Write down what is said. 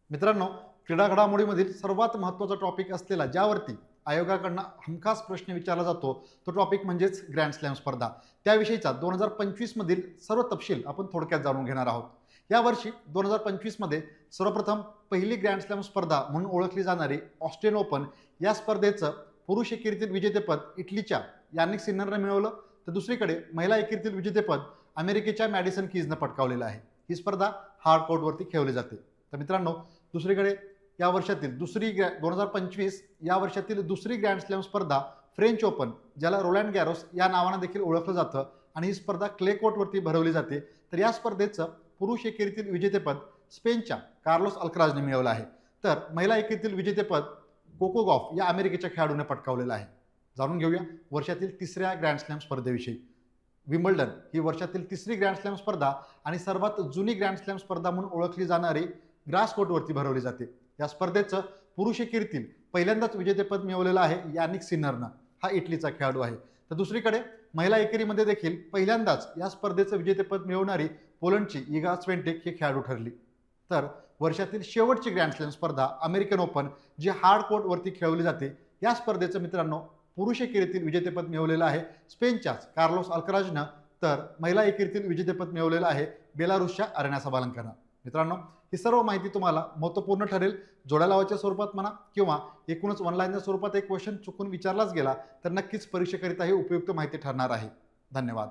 मित्रांनो, क्रीडा घडामोडीमधील सर्वात महत्त्वाचा टॉपिक असलेला ज्यावरती आयोगाकडनं हमखास प्रश्न विचारला जातो तो टॉपिक म्हणजेच ग्रँड स्लॅम स्पर्धा. त्याविषयीचा 2025 मधील सर्व तपशील आपण थोडक्यात जाणून घेणार आहोत. यावर्षी 2025 मध्ये सर्वप्रथम पहिली ग्रँड स्लॅम स्पर्धा म्हणून ओळखली जाणारी ऑस्ट्रेलियन ओपन या स्पर्धेचं पुरुष एकेरीतील विजेतेपद इटलीच्या यानिक सिन्नरनं मिळवलं, तर दुसरीकडे महिला एकेरीतील विजेतेपद अमेरिकेच्या मॅडिसन कीजनं पटकावलेलं आहे. ही स्पर्धा हार्ड कोर्टवरती खेळवली जाते. तर मित्रांनो, दुसरीकडे या वर्षातील 2025 या वर्षातील दुसरी ग्रँड स्लॅम स्पर्धा फ्रेंच ओपन, ज्याला रोलँड गॅरोस या नावानं देखील ओळखलं जातं, आणि ही स्पर्धा क्ले कोर्टवरती भरवली जाते. तर या स्पर्धेचं पुरुष एकेरीतील विजेतेपद स्पेनच्या कार्लोस अल्कराजने मिळवलं आहे, तर महिला एकेरीतील विजेतेपद कोको गॉफ या अमेरिकेच्या खेळाडूने पटकावलेलं आहे. जाणून घेऊया वर्षातील तिसऱ्या ग्रँड स्लॅम स्पर्धेविषयी. विम्बल्डन ही वर्षातील तिसरी ग्रँड स्लॅम स्पर्धा आणि सर्वात जुनी ग्रँड स्लॅम स्पर्धा म्हणून ओळखली जाणारी ग्रास कोर्टवरती भरवली जाते. या स्पर्धेचं पुरुष एकेरीतील पहिल्यांदाच विजेतेपद मिळवलेलं आहे यानिक सिन्नरनं. हा इटलीचा खेळाडू आहे. तर दुसरीकडे महिला एकेरीमध्ये देखील पहिल्यांदाच या स्पर्धेचं विजेतेपद मिळवणारी पोलंडची इगा स्वेंटेक ही खेळाडू ठरली. तर वर्षातील शेवटची ग्रँड स्लॅम स्पर्धा अमेरिकन ओपन, जी हार्ड कोर्टवरती खेळवली जाते, या स्पर्धेचं मित्रांनो पुरुष एकेरीतील विजेतेपद मिळवलेलं आहे स्पेनच्याच कार्लोस अल्कराजनं, तर महिला एकेरीतील विजेतेपद मिळवलेलं आहे बेलारूसच्या अरेना सबालंकानं. मित्रांनो, ही सर्व माहिती तुम्हाला महत्त्वपूर्ण ठरेल. जोड्या लावायच्या स्वरूपात म्हणा किंवा एकूणच ऑनलाईनच्या स्वरूपात एक क्वेश्चन चुकून विचारलाच गेला तर नक्कीच परीक्षेकरिता ही उपयुक्त माहिती ठरणार आहे. धन्यवाद.